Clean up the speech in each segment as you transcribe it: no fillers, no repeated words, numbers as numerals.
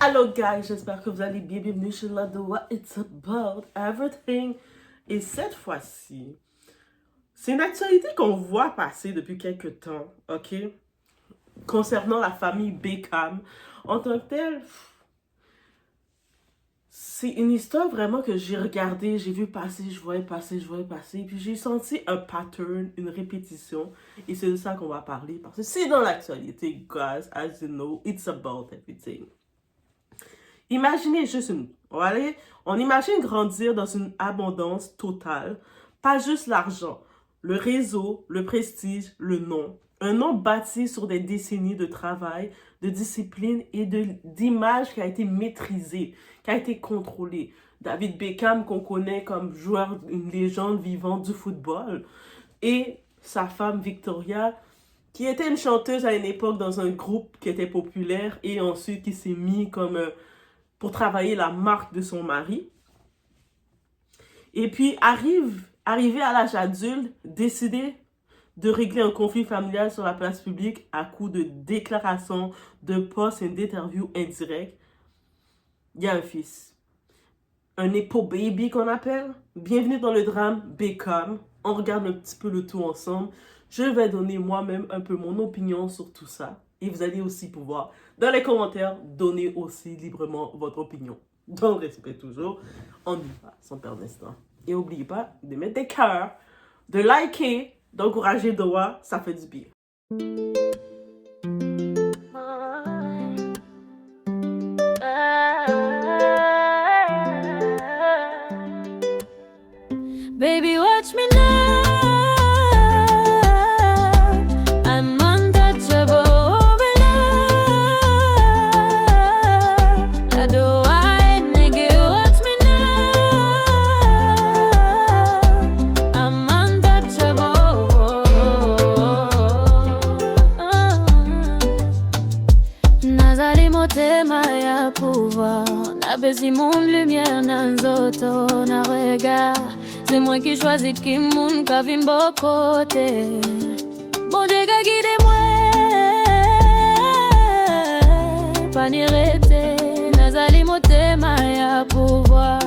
Hello guys, j'espère que vous allez bien. Bienvenue chez Ladoa. It's about everything. Et cette fois-ci, c'est une actualité qu'on voit passer depuis quelques temps, ok? Concernant la famille Beckham. En tant que telle, c'est une histoire vraiment que j'ai regardée, j'ai vu passer, je voyais passer, puis j'ai senti un pattern, une répétition. Et c'est de ça qu'on va parler, parce que c'est dans l'actualité, guys. As you know, it's about everything. Imaginez juste on imagine grandir dans une abondance totale, pas juste l'argent, le réseau, le prestige, le nom. Un nom bâti sur des décennies de travail, de discipline et d'image qui a été maîtrisée, qui a été contrôlée. David Beckham, qu'on connaît comme joueur, une légende vivante du football, et sa femme Victoria, qui était une chanteuse à une époque dans un groupe qui était populaire et ensuite qui s'est mis comme pour travailler la marque de son mari. Et puis, arrivé à l'âge adulte, décider de régler un conflit familial sur la place publique à coup de déclaration de poste et d'interview indirecte. Il y a un fils. Un Nepo baby qu'on appelle. Bienvenue dans le drame Beckham. On regarde un petit peu le tout ensemble. Je vais donner moi-même un peu mon opinion sur tout ça. Et vous allez aussi pouvoir, dans les commentaires, donner aussi librement votre opinion. Dans le respect toujours. On y va, sans perdre d'instant. Et n'oubliez pas de mettre des cœurs, de liker, d'encourager Doa, ça fait du bien. Baby, watch me now. I'm untouchable over love. I do I, nigga, watch me now. I'm untouchable. Nazali motema ya pouvoir. Na besi monde lumière nan zoto na regard. C'est moi qui choisis qui moun ka vin bo côté. Bon Dieu ka guide moi. Pas ni rete, nazali motema ya pouvoir.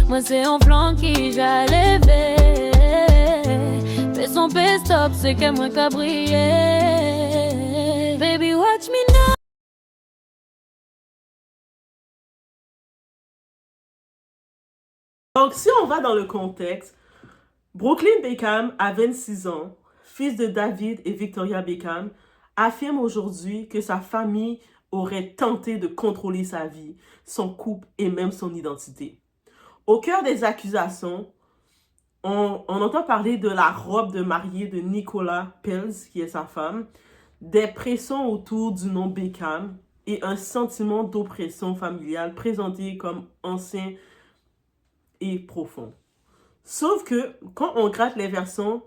Moi c'est un flanc qui j'allais fais son stop, c'est que moi ka briller. Baby watch me now. Donc, si on va dans le contexte, Brooklyn Beckham, à 26 ans, fils de David et Victoria Beckham, affirme aujourd'hui que sa famille aurait tenté de contrôler sa vie, son couple et même son identité. Au cœur des accusations, on entend parler de la robe de mariée de Nicola Peltz, qui est sa femme, des pressions autour du nom Beckham et un sentiment d'oppression familiale présenté comme ancien et profond. Sauf que quand on gratte les versions,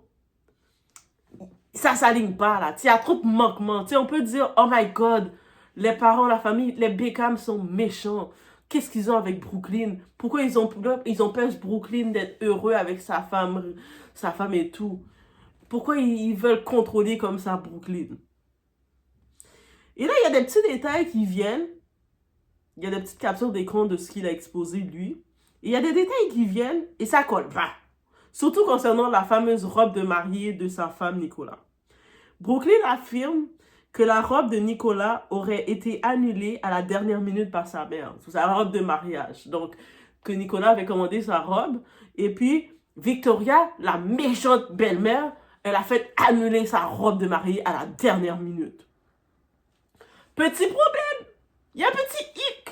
ça s'aligne pas là. Il y a trop de manquements. On peut dire, oh my god, les parents, la famille, les Beckham sont méchants. Qu'est-ce qu'ils ont avec Brooklyn? Pourquoi ils empêchent Brooklyn d'être heureux avec sa femme et tout? Pourquoi ils veulent contrôler comme ça Brooklyn? Et là, il y a des petits détails qui viennent. Il y a des petites captures d'écran de ce qu'il a exposé lui. Il y a des détails qui viennent et ça colle pas. Surtout concernant la fameuse robe de mariée de sa femme Nicola. Brooklyn affirme que la robe de Nicola aurait été annulée à la dernière minute par sa mère. C'est sa robe de mariage. Donc, que Nicola avait commandé sa robe. Et puis, Victoria, la méchante belle-mère, elle a fait annuler sa robe de mariée à la dernière minute. Petit problème. Il y a un petit hic.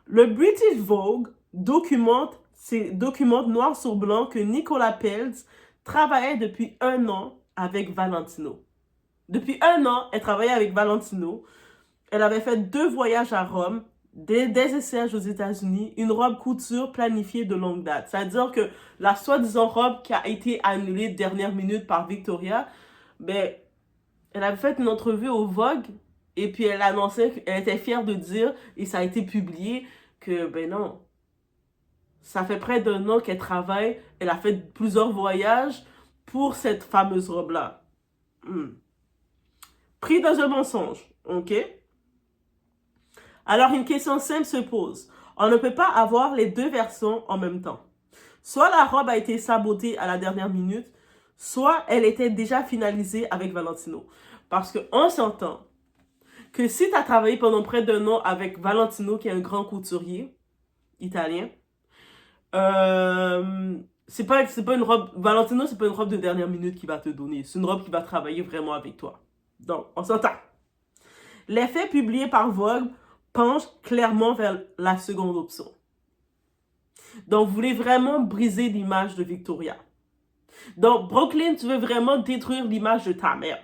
Le British Vogue documente noir sur blanc que Nicola Peltz travaillait depuis 1 an avec Valentino. Depuis 1 an, elle travaillait avec Valentino. Elle avait fait 2 voyages à Rome, des essais aux États-Unis, une robe couture planifiée de longue date. C'est-à-dire que la soi-disant robe qui a été annulée dernière minute par Victoria, ben, elle avait fait une entrevue au Vogue et puis elle annonçait qu'elle était fière de dire, et ça a été publié, que ben non, ça fait près d'1 an qu'elle travaille, elle a fait plusieurs voyages pour cette fameuse robe-là. Pris dans un mensonge, ok? Alors une question simple se pose. On ne peut pas avoir les deux versions en même temps. Soit la robe a été sabotée à la dernière minute, soit elle était déjà finalisée avec Valentino. Parce qu'on s'entend que si tu as travaillé pendant près d'un an avec Valentino, qui est un grand couturier italien, c'est pas une robe, Valentino, c'est pas une robe de dernière minute qu'il va te donner. C'est une robe qui va travailler vraiment avec toi. Donc, on s'entend. Les faits publiés par Vogue penchent clairement vers la seconde option. Donc, vous voulez vraiment briser l'image de Victoria. Donc, Brooklyn, tu veux vraiment détruire l'image de ta mère.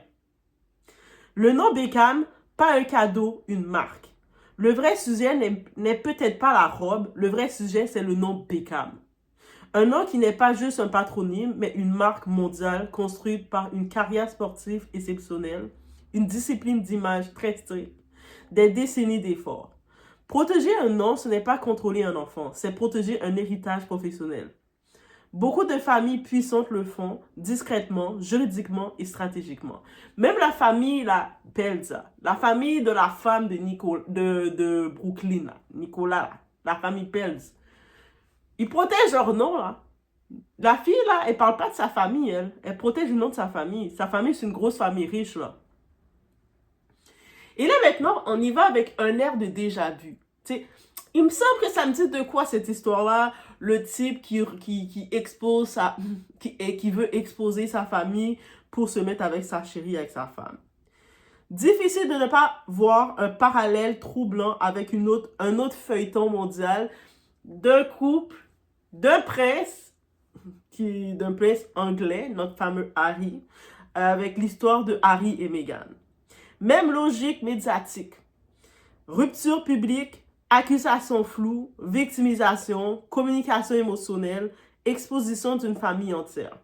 Le nom Beckham, pas un cadeau, une marque. Le vrai sujet n'est peut-être pas la robe, le vrai sujet, c'est le nom Beckham. Un nom qui n'est pas juste un patronyme, mais une marque mondiale construite par une carrière sportive exceptionnelle, une discipline d'image très stricte, des décennies d'efforts. Protéger un nom, ce n'est pas contrôler un enfant, c'est protéger un héritage professionnel. Beaucoup de familles puissantes le font discrètement, juridiquement et stratégiquement. Même la famille, la Pelza, la famille de la femme de Brooklyn, là, Nicolas, la famille Pelz, ils protègent leur nom, là. La fille, là, elle parle pas de sa famille, elle. Elle protège le nom de sa famille. Sa famille, c'est une grosse famille riche, là. Et là, maintenant, on y va avec un air de déjà-vu. Il me semble que ça me dit de quoi cette histoire-là. Le type qui veut exposer sa famille pour se mettre avec sa chérie, avec sa femme. Difficile de ne pas voir un parallèle troublant avec un autre feuilleton mondial d'un couple, d'un prince anglais, notre fameux Harry, avec l'histoire de Harry et Meghan. Même logique médiatique. Rupture publique, accusation floue, victimisation, communication émotionnelle, exposition d'une famille entière.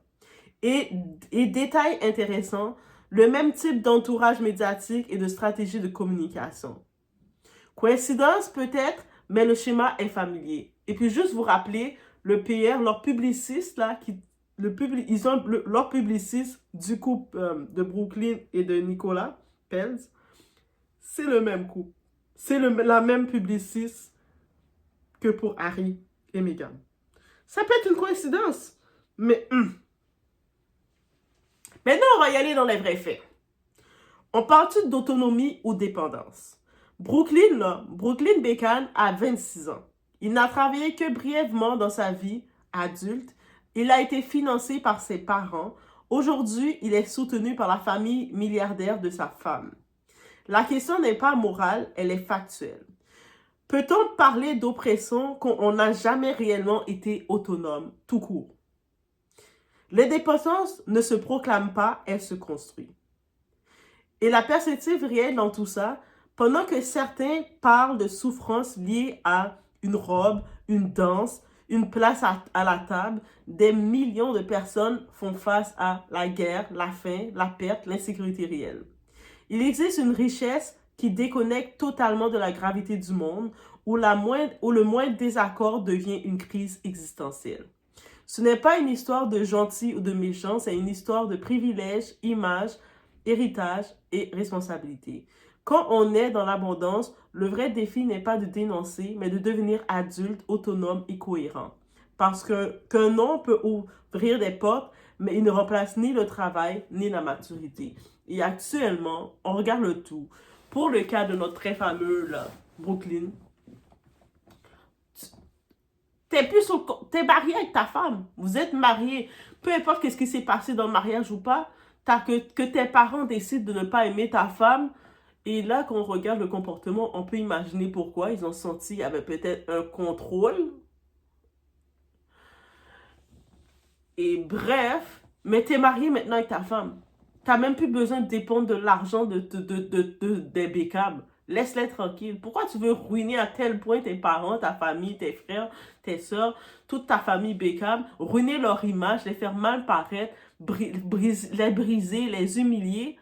Et détail intéressant, le même type d'entourage médiatique et de stratégie de communication. Coïncidence peut-être, mais le schéma est familier. Et puis juste vous rappeler, le PR, leur publiciste, là, leur publiciste du couple de Brooklyn et de Nicolas Pelz, c'est le même couple. C'est la même publiciste que pour Harry et Meghan. Ça peut être une coïncidence, mais maintenant, on va y aller dans les vrais faits. On parle-tu d'autonomie ou dépendance? Brooklyn Beckham a 26 ans. Il n'a travaillé que brièvement dans sa vie adulte. Il a été financé par ses parents. Aujourd'hui, il est soutenu par la famille milliardaire de sa femme. La question n'est pas morale, elle est factuelle. Peut-on parler d'oppression quand on n'a jamais réellement été autonome, tout court? L'indépendance ne se proclame pas, elle se construit. Et la perspective réelle dans tout ça, pendant que certains parlent de souffrance liée à une robe, une danse, une place à la table, des millions de personnes font face à la guerre, la faim, la perte, l'insécurité réelle. Il existe une richesse qui déconnecte totalement de la gravité du monde, où le moindre désaccord devient une crise existentielle. Ce n'est pas une histoire de gentil ou de méchant, c'est une histoire de privilèges, images, héritage et responsabilité. Quand on est dans l'abondance, le vrai défi n'est pas de dénoncer, mais de devenir adulte, autonome et cohérent. Parce qu'un nom peut ouvrir des portes, mais il ne remplace ni le travail, ni la maturité. Et actuellement, on regarde le tout. Pour le cas de notre très fameux là, Brooklyn, t'es marié avec ta femme. Vous êtes mariés. Peu importe ce qui s'est passé dans le mariage ou pas, que tes parents décident de ne pas aimer ta femme. Et là, quand on regarde le comportement, on peut imaginer pourquoi. Ils ont senti qu'il y avait peut-être un contrôle. Et bref, mais t'es marié maintenant avec ta femme. T'as même plus besoin de dépendre de l'argent des Beckham. Laisse-les tranquilles. Pourquoi tu veux ruiner à tel point tes parents, ta famille, tes frères, tes soeurs, toute ta famille Beckham, ruiner leur image, les faire mal paraître, les briser, les humilier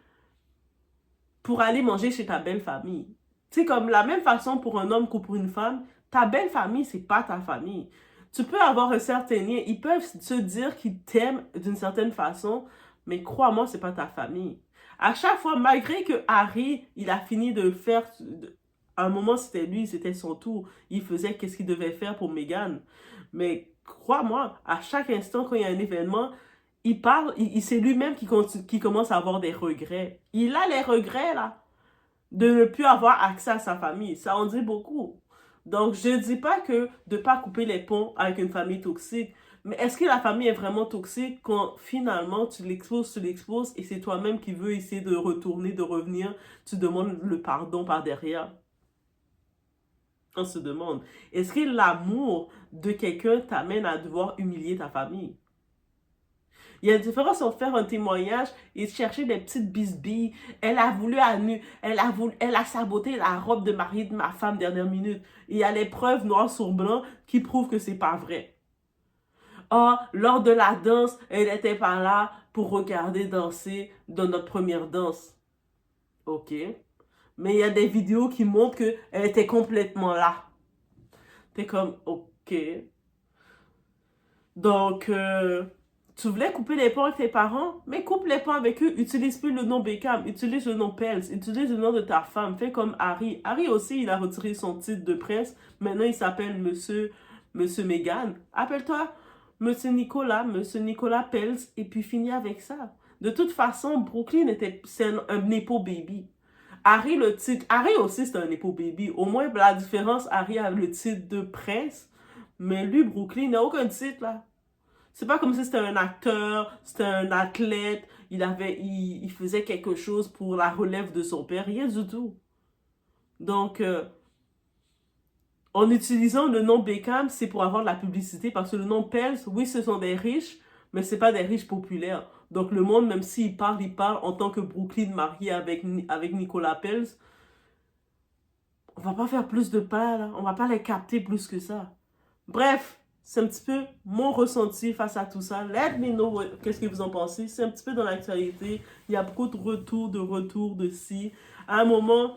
pour aller manger chez ta belle famille? C'est comme la même façon pour un homme que pour une femme. Ta belle famille, c'est pas ta famille. Tu peux avoir un certain lien. Ils peuvent se dire qu'ils t'aiment d'une certaine façon, mais crois-moi, c'est pas ta famille. À chaque fois, malgré que Harry, il a fini de faire À un moment, c'était lui, c'était son tour. Il faisait qu'est-ce qu'il devait faire pour Meghan. Mais crois-moi, à chaque instant, quand il y a un événement, il parle, c'est lui-même qui commence à avoir des regrets. Il a les regrets, là, de ne plus avoir accès à sa famille. Ça en dit beaucoup. Donc, je ne dis pas que de ne pas couper les ponts avec une famille toxique, mais est-ce que la famille est vraiment toxique quand finalement tu l'exposes et c'est toi-même qui veux essayer de retourner, de revenir, tu demandes le pardon par derrière? On se demande, est-ce que l'amour de quelqu'un t'amène à devoir humilier ta famille? Il y a une différence entre faire un témoignage et chercher des petites bisbilles. Elle a saboté la robe de mariée de ma femme dernière minute. Il y a les preuves noir sur blanc qui prouvent que c'est pas vrai. Oh, lors de la danse, elle n'était pas là pour regarder danser dans notre première danse. Ok. Mais il y a des vidéos qui montrent qu'elle était complètement là. T'es comme, ok. Donc, tu voulais couper les ponts avec tes parents, mais coupe les ponts avec eux. Utilise plus le nom Beckham, utilise le nom Pels, utilise le nom de ta femme. Fais comme Harry. Harry aussi, il a retiré son titre de prince. Maintenant, il s'appelle Monsieur Meghan. Appelle-toi Monsieur Nicolas Pels, et puis finis avec ça. De toute façon, Brooklyn c'est un Nepo baby. Harry aussi c'est un Nepo baby. Au moins, la différence, Harry a le titre de prince, mais lui, Brooklyn, n'a aucun titre là. C'est pas comme si c'était un acteur, c'était un athlète, il faisait quelque chose pour la relève de son père, rien du tout. Donc, en utilisant le nom Beckham, c'est pour avoir de la publicité, parce que le nom Pels, oui, ce sont des riches, mais c'est pas des riches populaires. Donc, le monde, même s'il parle en tant que Brooklyn marié avec Nicolas Pels. On va pas faire plus de pas, là. On va pas les capter plus que ça. Bref, c'est un petit peu mon ressenti face à tout ça. Let me know qu'est-ce que vous en pensez. C'est un petit peu dans l'actualité. Il y a beaucoup de retours de ci. À un moment,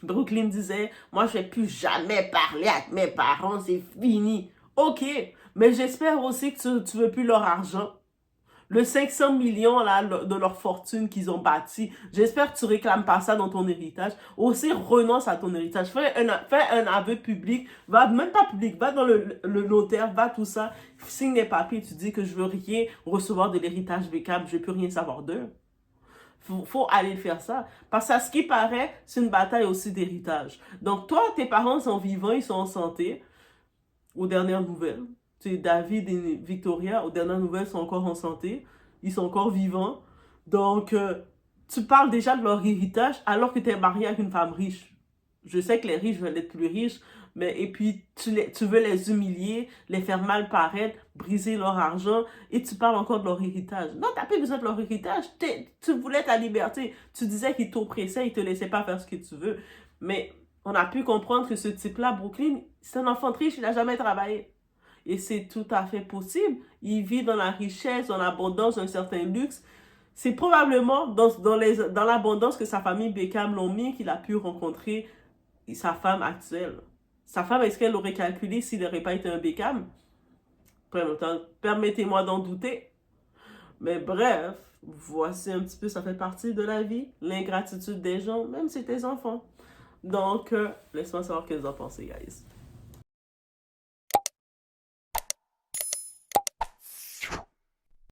Brooklyn disait, moi, je vais plus jamais parler avec mes parents, c'est fini. Ok, mais j'espère aussi que tu veux plus leur argent. Le 500 millions là, de leur fortune qu'ils ont bâti, j'espère que tu réclames pas ça dans ton héritage. Aussi, renonce à ton héritage. Fais un aveu public, même pas public, va dans le notaire, va tout ça, signe les papiers, tu dis que je veux rien recevoir de l'héritage Beckham, je peux rien savoir d'eux. Faut aller faire ça. Parce que à ce qui paraît, c'est une bataille aussi d'héritage. Donc toi, tes parents sont vivants, ils sont en santé, aux dernières nouvelles. David et Victoria, aux dernières nouvelles, sont encore en santé. Ils sont encore vivants. Donc, tu parles déjà de leur héritage alors que tu es marié avec une femme riche. Je sais que les riches veulent être plus riches, mais et puis tu veux les humilier, les faire mal paraître, briser leur argent, et tu parles encore de leur héritage. Non, tu n'as pas besoin de leur héritage. Tu voulais ta liberté. Tu disais qu'ils t'oppressaient, ils ne te laissaient pas faire ce que tu veux. Mais on a pu comprendre que ce type-là, Brooklyn, c'est un enfant riche, il n'a jamais travaillé. Et c'est tout à fait possible. Il vit dans la richesse, dans l'abondance, un certain luxe. C'est probablement dans l'abondance que sa famille Beckham l'ont mis qu'il a pu rencontrer sa femme actuelle. Sa femme, est-ce qu'elle aurait calculé s'il n'aurait pas été un Beckham? Permettez-moi d'en douter. Mais bref, voici un petit peu, ça fait partie de la vie, l'ingratitude des gens, même si c'est tes enfants. Donc, laisse-moi savoir ce que vous en pensez, guys.